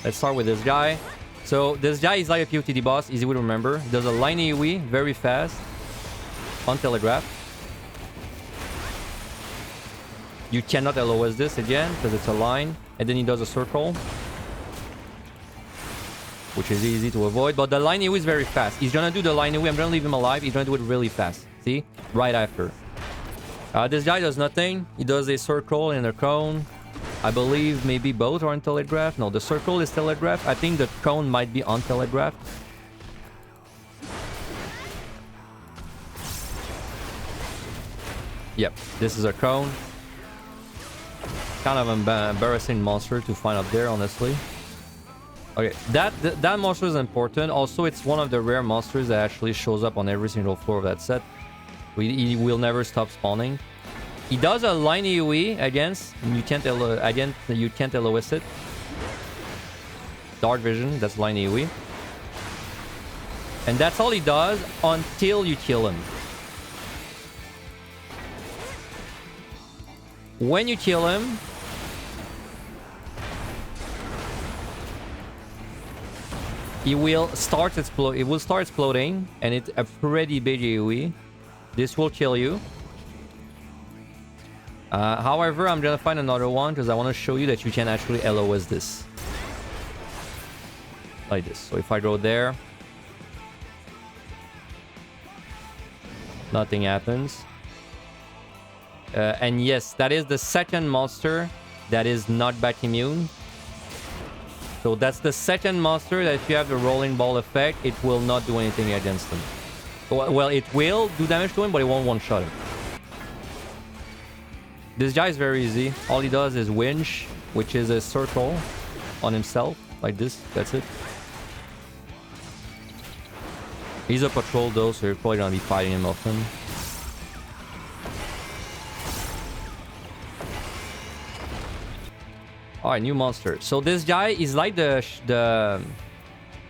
Let's start with this guy. So this guy is like a POTD boss, easy to remember. Does a line AoE, very fast. Untelegraphed. You cannot LOS this again, because it's a line. And then he does a circle, which is easy to avoid. But the line AoE is very fast. He's gonna do the line AoE. I'm gonna leave him alive. He's gonna do it really fast. See? Right after. This guy does nothing. He does a circle and a cone. I believe maybe both are untelegraphed. No, the circle is telegraphed. I think the cone might be untelegraphed. Yep, this is a cone. Kind of embarrassing monster to find up there, honestly. Okay, that monster is important. Also, it's one of the rare monsters that actually shows up on every single floor of that set. He will never stop spawning. He does a line AoE against, you can't LOS it. Dark Vision, that's line AoE. And that's all he does until you kill him. When you kill him, it will start exploding, and it's a pretty big AoE. This will kill you. However, I'm gonna find another one because I want to show you that you can actually LOS this. Like this. So if I go there, nothing happens. And yes, that is the second monster that is not back immune. So that's the second monster that if you have the rolling ball effect, it will not do anything against him. Well, it will do damage to him, but it won't one-shot him. This guy is very easy. All he does is winch, which is a circle on himself, like this. That's it. He's a patrol though, so you're probably gonna be fighting him often. Alright, new monster. So this guy is like the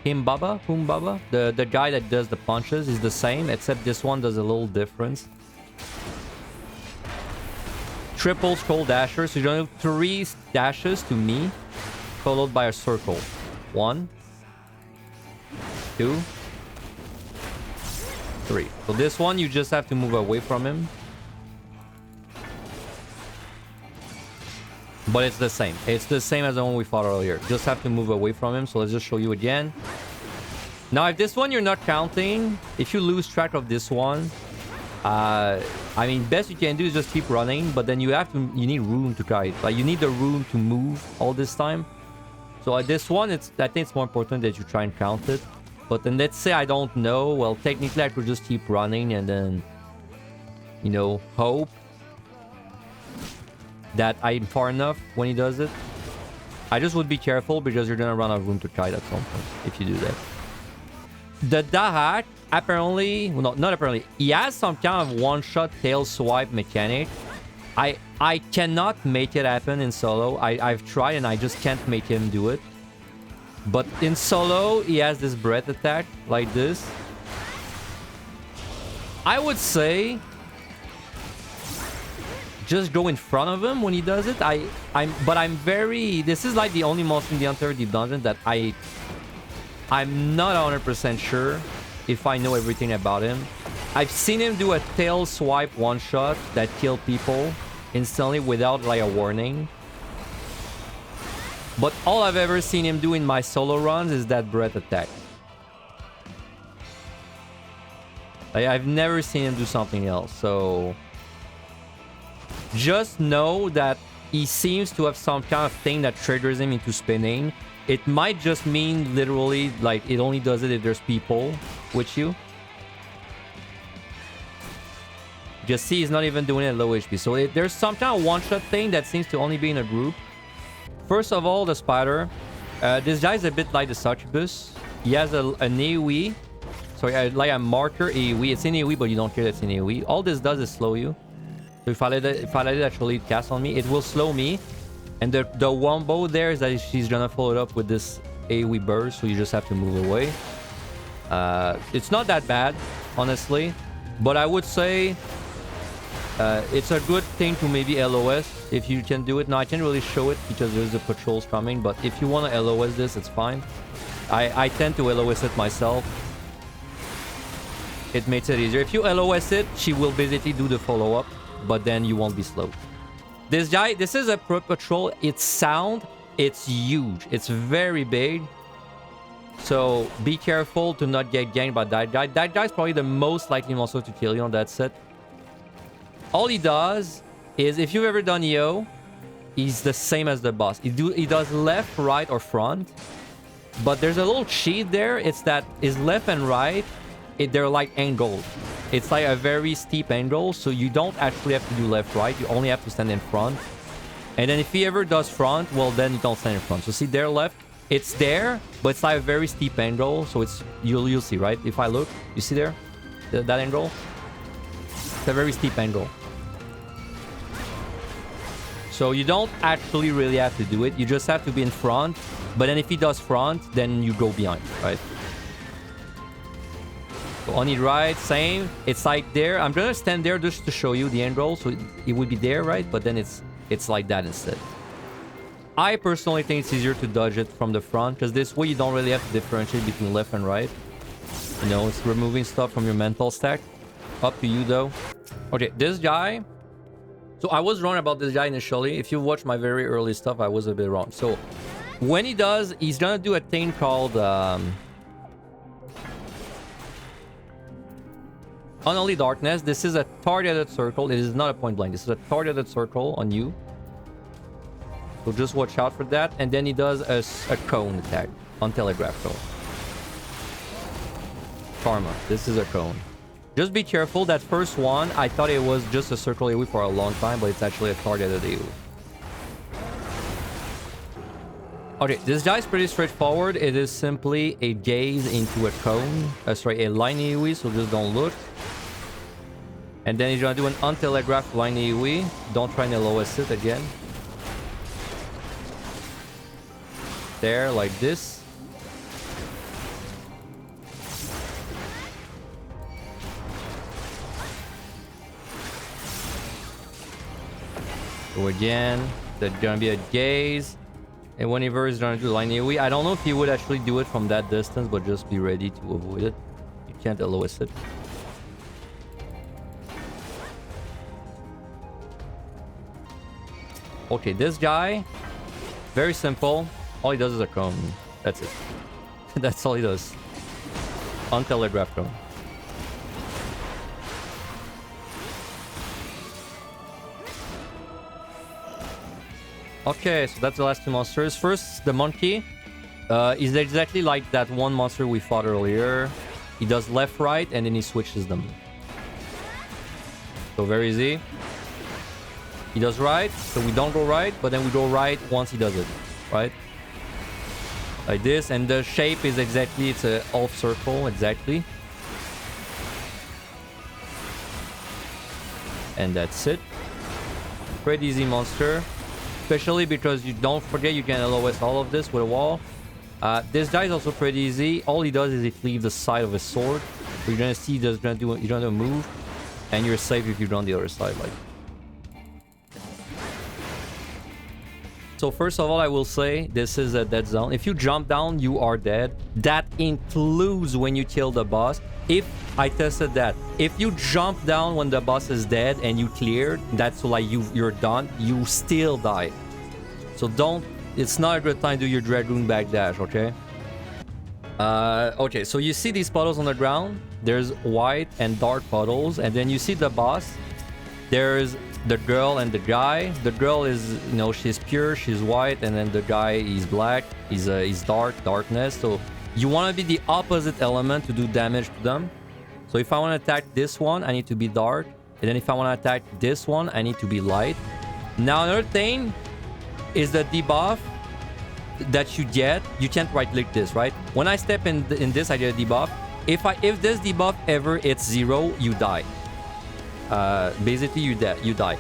Humbaba, the guy that does the punches is the same, except this one does a little difference. Triple Skull Dasher, so you don't have 3 dashes to me, followed by a circle. 1, 2, 3. So this one, you just have to move away from him. But it's the same. It's the same as the one we fought earlier. Just have to move away from him. So let's just show you again. Now, if this one you're not counting, if you lose track of this one, I mean, best you can do is just keep running. But then you need room to guide. Like, you need the room to move all this time. So at this one, I think it's more important that you try and count it. But then let's say I don't know. Well, technically, I could just keep running and then, you know, hope that I'm far enough when he does it. I just would be careful because you're gonna run out of room to kite at some point if you do that. The Dahak, apparently, well, no, not apparently, he has some kind of one-shot tail swipe mechanic. I cannot make it happen in solo. I've tried and I just can't make him do it. But in solo, he has this breath attack like this. I would say just go in front of him when he does it. This is like the only monster in the entire deep dungeon that I'm not 100% sure if I know everything about him. I've seen him do a tail swipe one shot that kill people instantly without like a warning. But all I've ever seen him do in my solo runs is that breath attack. Like, I've never seen him do something else, so just know that he seems to have some kind of thing that triggers him into spinning. It might just mean literally like it only does it if there's people with you. Just see, he's not even doing it at low HP. So there's some kind of one-shot thing that seems to only be in a group. First of all, the spider. This guy's a bit like the succubus. He has an AoE. Sorry, like a marker AoE. It's in AoE, but you don't care that's in AoE. All this does is slow you. So if I let it actually cast on me, it will slow me. And the wombo there is that she's gonna follow it up with this AoE burst, so you just have to move away. It's not that bad, honestly. But I would say It's a good thing to maybe LOS if you can do it. Now, I can't really show it because there's the patrols coming, but if you want to LOS this, it's fine. I tend to LOS it myself. It makes it easier. If you LOS it, she will basically do the follow-up, but then you won't be slow. This guy, this is a pro patrol. It's sound. It's huge. It's very big. So be careful to not get ganked by that guy. That guy's probably the most likely monster to kill you on that set. All he does is, if you've ever done EO, he's the same as the boss. He does left, right, or front. But there's a little cheat there. It's that his left and right, they're like angled. It's like a very steep angle, so you don't actually have to do left, right. You only have to stand in front. And then if he ever does front, well, then you don't stand in front. So see, there left, it's there, but it's like a very steep angle. So it's, you'll see, right? If I look, you see there? That angle? It's a very steep angle. So you don't actually really have to do it. You just have to be in front. But then if he does front, then you go behind, right? So on the right, same. It's like there. I'm gonna stand there just to show you the angle. So it would be there, right? But then it's like that instead. I personally think it's easier to dodge it from the front, because this way you don't really have to differentiate between left and right. You know, it's removing stuff from your mental stack. Up to you, though. Okay, this guy. So I was wrong about this guy initially. If you watch my very early stuff, I was a bit wrong. So when he does, he's gonna do a thing called Unholy Darkness. This is a targeted circle. It is not a point blank. This is a targeted circle on you. So just watch out for that. And then he does a cone attack on Telegraph Cone. Karma. This is a cone. Just be careful. That first one, I thought it was just a circle AoE for a long time, but it's actually a targeted AoE. Okay, this guy's pretty straightforward. It is simply a gaze into a cone. Sorry, a line AoE, so just don't look. And then he's gonna do an untelegraphed line AoE. Don't try and LOS it again. There, like this. So again, there's gonna be a gaze. And whenever he's gonna do line AoE, I don't know if he would actually do it from that distance, but just be ready to avoid it. You can't LOS it. Okay, this guy, very simple. All he does is a cone. That's it. That's all he does. Untelegraphed cone. Okay, so that's the last two monsters. First, the monkey is exactly like that one monster we fought earlier. He does left, right, and then he switches them. So very easy. He does right, so we don't go right, but then we go right once he does it, right? Like this, and the shape is exactly, it's a half circle, exactly. And that's it. Pretty easy monster. Especially because you don't forget you can LOS all of this with a wall. This guy is also pretty easy. All he does is he leaves the side of his sword. So you're gonna see he's gonna do a move, and you're safe if you're on the other side. Like. So first of all, I will say this is a dead zone. If you jump down, you are dead. That includes when you kill the boss. If I tested that, if you jump down when the boss is dead and you cleared, that's like you're done, you still die. So don't, it's not a good time to do your Dragoon backdash, okay? Okay, so you see these puddles on the ground. There's white and dark puddles, and then you see the boss. There's the girl and the guy. The girl is, you know, she's pure, she's white, and then the guy is black. He's darkness. So you want to be the opposite element to do damage to them. So if I want to attack this one, I need to be dark. And then if I want to attack this one, I need to be light. Now another thing is the debuff that you get. You can't right click this, right? When I step in this, I get a debuff. If this debuff ever hits 0, you die. Basically you die.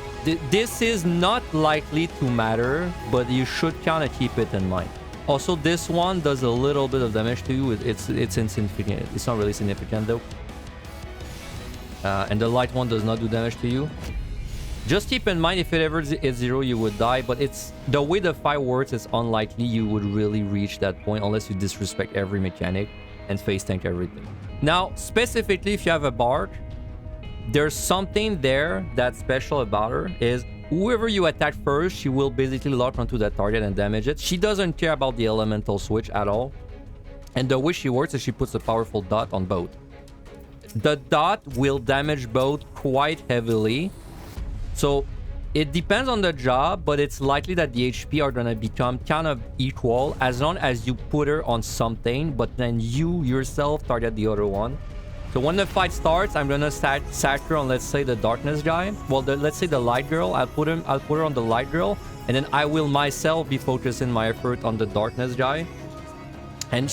This is not likely to matter, but you should kind of keep it in mind. Also, this one does a little bit of damage to you. It's insignificant. It's not really significant though. And the light one does not do damage to you. Just keep in mind, if it ever is 0, you would die. But it's the way the fight works, it's unlikely you would really reach that point unless you disrespect every mechanic and face tank everything. Now, specifically, if you have a Bard, there's something there that's special about her is whoever you attack first, she will basically lock onto that target and damage it. She doesn't care about the elemental switch at all. And the way she works is she puts a powerful dot on both. The dot will damage both quite heavily. So it depends on the job, but it's likely that the HP are going to become kind of equal as long as you put her on something, but then you yourself target the other one. So when the fight starts, I'm going to sack her on, let's say, the darkness guy. Well, let's say the light girl. I'll put her on the light girl, and then I will myself be focusing my effort on the darkness guy. And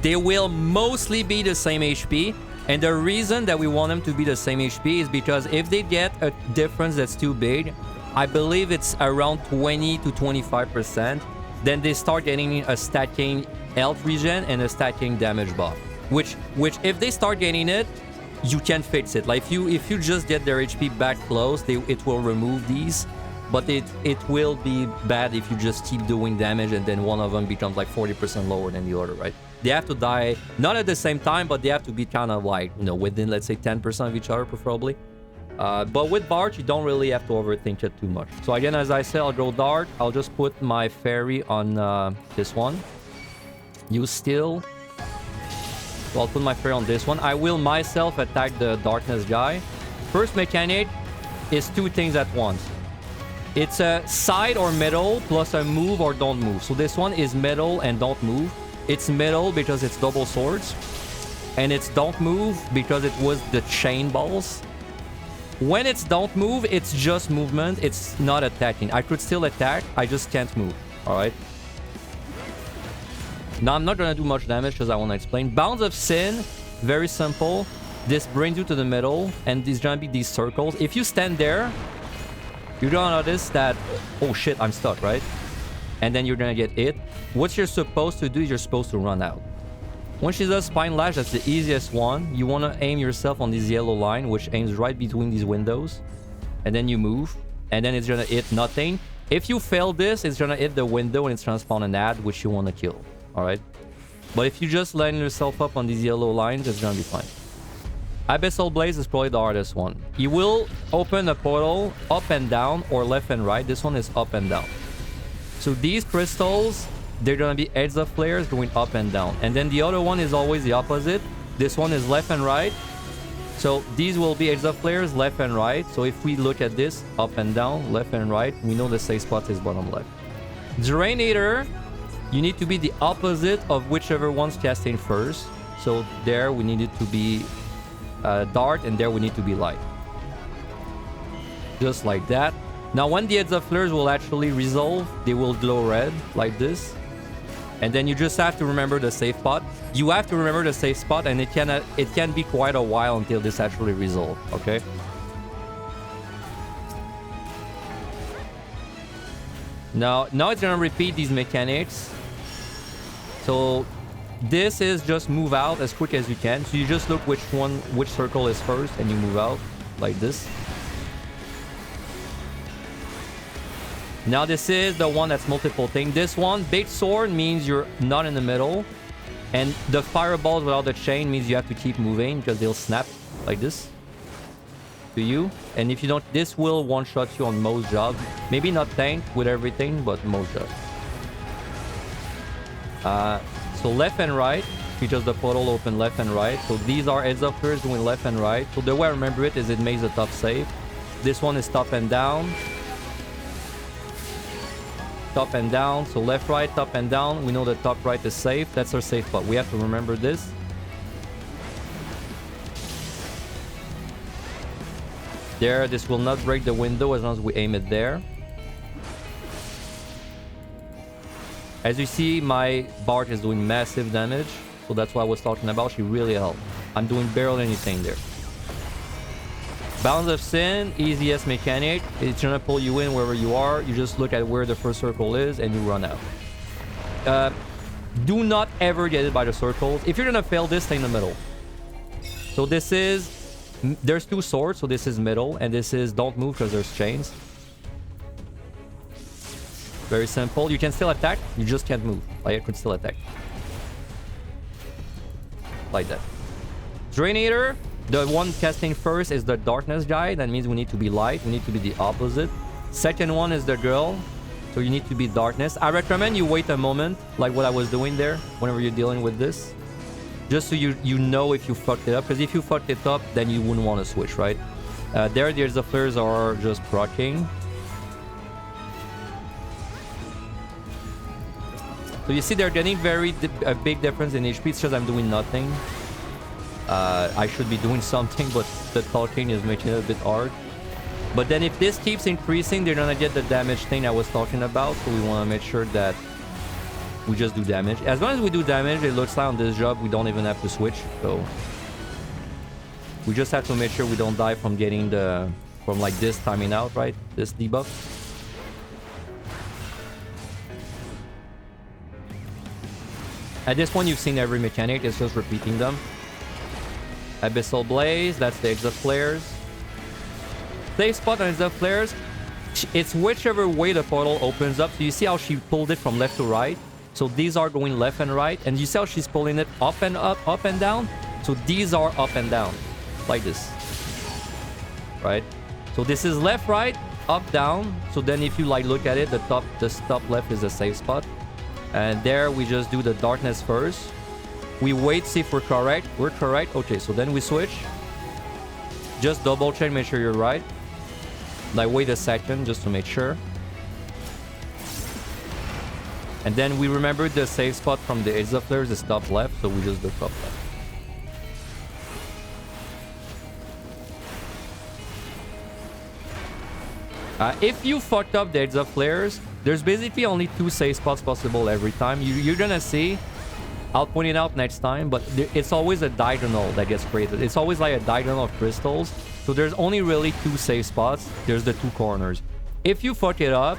they will mostly be the same HP. And the reason that we want them to be the same HP is because if they get a difference that's too big, I believe it's around 20 to 25%, then they start getting a stacking health regen and a stacking damage buff. Which if they start getting it, you can fix it. Like if you just get their HP back close, it will remove these. But it will be bad if you just keep doing damage and then one of them becomes like 40% lower than the other, right? They have to die, not at the same time, but they have to be kind of like, you know, within, let's say, 10% of each other, preferably. But with Bard, you don't really have to overthink it too much. So again, as I said, I'll go Dart. I'll just put my Fairy on this one. Use Steel. So I'll put my Fairy on this one. I will myself attack the Darkness guy. First mechanic is 2 things at once. It's a side or middle plus a move or don't move. So this one is middle and don't move. It's middle because it's double swords. And it's don't move because it was the chain balls. When it's don't move, it's just movement. It's not attacking. I could still attack. I just can't move. Alright. Now I'm not going to do much damage because I want to explain. Bounds of Sin. Very simple. This brings you to the middle. And there's going to be these circles. If you stand there, you're gonna notice that, oh shit, I'm stuck, right? And then you're gonna get hit. What you're supposed to do is you're supposed to run out. When she does Spine Lash, that's the easiest one. You wanna aim yourself on this yellow line, which aims right between these windows. And then you move. And then it's gonna hit nothing. If you fail this, it's gonna hit the window and it's gonna spawn an ad, which you wanna kill. Alright? But if you just line yourself up on these yellow lines, it's gonna be fine. Abyssal Blaze is probably the hardest one. You will open a portal up and down or left and right. This one is up and down. So these crystals, they're going to be Heads of Flares going up and down. And then the other one is always the opposite. This one is left and right. So these will be Heads of Flares left and right. So if we look at this, up and down, left and right, we know the safe spot is bottom left. Drainator, you need to be the opposite of whichever one's casting first. So there we need it to be Dart, and there we need to be light. Just like that. Now when the Heads of Flares will actually resolve, they will glow red like this. And then you just have to remember the safe spot. You have to remember the safe spot, and it can be quite a while until this actually resolves, okay? Now it's gonna repeat these mechanics. So this is just move out as quick as you can. So you just look which circle is first, and you move out like this. Now this is the one that's multiple thing. This one, big sword, means you're not in the middle. And the fireballs without the chain means you have to keep moving because they'll snap like this to you. And if you don't, this will one-shot you on most jobs. Maybe not tank with everything, but most jobs. So left and right, because the portal open left and right. So these are Heads of Flares doing left and right. So the way I remember it is it makes the top save. This one is top and down. Top and down. So left, right, top and down. We know the top right is safe. That's our safe spot. We have to remember this. There, this will not break the window as long as we aim it there. As you see, my Bard is doing massive damage. So that's what I was talking about. She really helped. I'm doing barely anything there. Bounds of Sin, easiest mechanic. It's gonna pull you in wherever you are. You just look at where the first circle is and you run out. Do not ever get it by the circles. If you're gonna fail this, stay in the middle. So this is There's 2 swords, so this is middle, and this is don't move because there's chains. Very simple. You can still attack, you just can't move. Like, I could still attack. Like that. Drainator, the one casting first is the darkness guy. That means we need to be light. We need to be the opposite. Second one is the girl. So you need to be darkness. I recommend you wait a moment, like what I was doing there, whenever you're dealing with this. Just so you know if you fucked it up. Because if you fucked it up, then you wouldn't want to switch, right? There's the flares are just proccing. So you see they're getting a big difference in HP. It's just I'm doing nothing. I should be doing something, but the talking is making it a bit hard. But then if this keeps increasing, they're gonna get the damage thing I was talking about. So we want to make sure that we just do damage. As long as we do damage, it looks like on this job we don't even have to switch. So we just have to make sure we don't die from getting from like this timing out, right? This debuff. At this point, you've seen every mechanic. It's just repeating them. Abyssal Blaze, that's the exit flares. Safe spot on exit flares. It's whichever way the portal opens up. So you see how she pulled it from left to right. So these are going left and right. And you see how she's pulling it up and up, up and down. So these are up and down. Like this. Right? So this is left, right, up, down. So then if you like look at it, the top left is a safe spot. And there we just do the darkness first. We wait, see if we're correct. We're correct. Okay, so then we switch. Just double check, make sure you're right. Like wait a second just to make sure. And then we remember the safe spot from the exit flares is top left, so we just do top left. If you fucked up the exit flares, there's basically only 2 safe spots possible every time. You're gonna see, I'll point it out next time, but it's always a diagonal that gets created. It's always like a diagonal of crystals. So there's only really 2 safe spots. There's the 2 corners. If you fuck it up,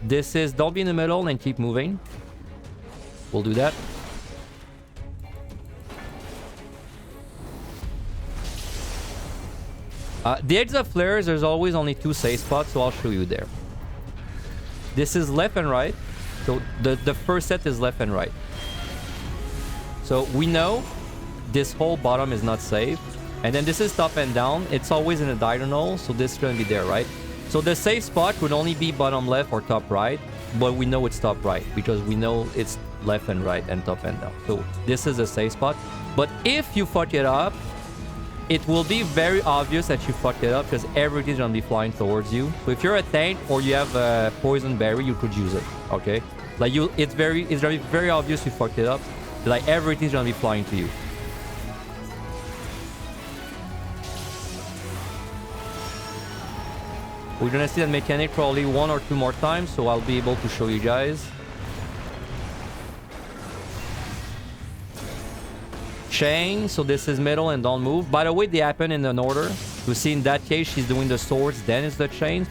this is don't be in the middle and keep moving. We'll do that. The exit flares, there's always only 2 safe spots, so I'll show you there. This is left and right. So the first set is left and right. So we know this whole bottom is not safe. And then this is top and down. It's always in a diagonal, so this is going to be there, right? So the safe spot could only be bottom left or top right. But we know it's top right because we know it's left and right and top and down. So this is a safe spot. But if you fuck it up, it will be very obvious that you fucked it up because everything's going to be flying towards you. So if you're a tank or you have a poison berry, you could use it, okay? Like it's going to be very obvious you fucked it up. Like everything's going to be flying to you. We're going to see that mechanic probably 1 or 2 more times, so I'll be able to show you guys. Chain, so this is middle and don't move. By the way, they happen in an order. You see in that case, she's doing the swords, then it's the chains.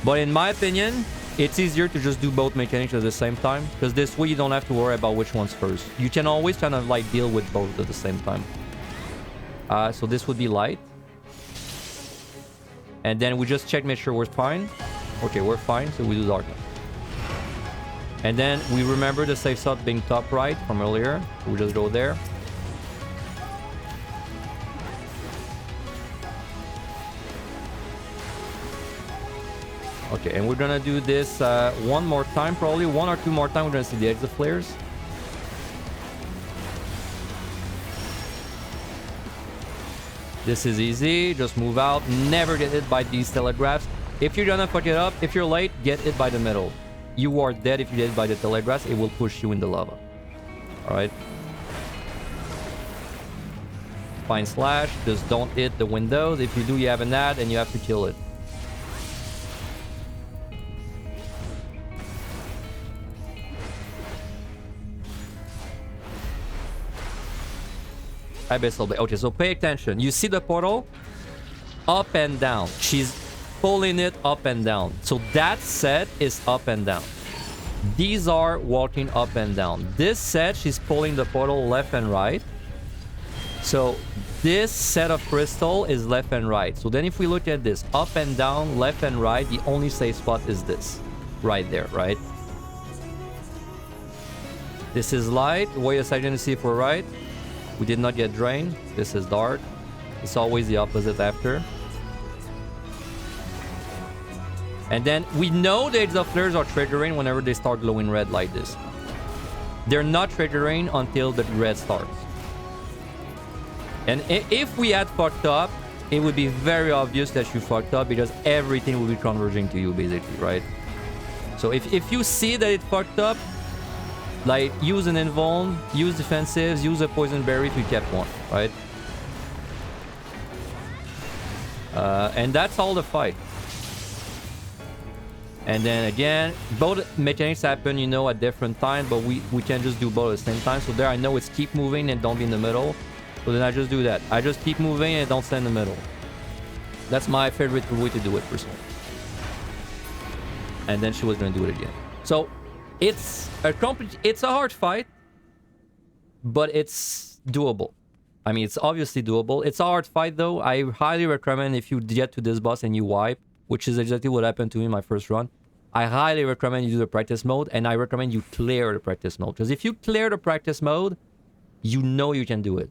But in my opinion, it's easier to just do both mechanics at the same time. Because this way you don't have to worry about which one's first. You can always kind of like deal with both at the same time. So this would be light. And then we just check, make sure we're fine. Okay, we're fine, so we do darkness. And then we remember the safe spot being top right from earlier. So we just go there. Okay, and we're gonna do this one more time, probably 1 or 2 more times. We're gonna see the exit flares. This is easy. Just move out. Never get hit by these telegraphs. If you're gonna fuck it up, if you're late, get hit by the middle. You are dead if you get hit by the telegraphs. It will push you in the lava. Alright. Fine slash. Just don't hit the windows. If you do, you have an ad and you have to kill it. Abyssal Blade. Okay, so pay attention. You see the portal? Up and down. She's pulling it up and down. So that set is up and down. These are walking up and down. This set, she's pulling the portal left and right. So this set of crystal is left and right. So then if we look at this, up and down, left and right, the only safe spot is this. Right there, right? This is light. Wait a second to see if we're right. We did not get drained. This is dark. It's always the opposite after. And then we know the Exo Flares are triggering whenever they start glowing red like this. They're not triggering until the red starts. And if we had fucked up, it would be very obvious that you fucked up because everything will be converging to you basically, right? So if you see that it fucked up, like use an invuln, use defensives, use a poison berry if you kept one, right? And that's all the fight. And then again, both mechanics happen, you know, at different times, but we can just do both at the same time. So there I know it's keep moving and don't be in the middle. So then I just do that. I just keep moving and don't stay in the middle. That's my favorite way to do it, personally. And then she was going to do it again. So it's a hard fight, but it's doable. I mean, it's obviously doable. It's a hard fight, though. I highly recommend if you get to this boss and you wipe, which is exactly what happened to me in my first run. I highly recommend you do the practice mode, and I recommend you clear the practice mode. Because if you clear the practice mode, you know you can do it.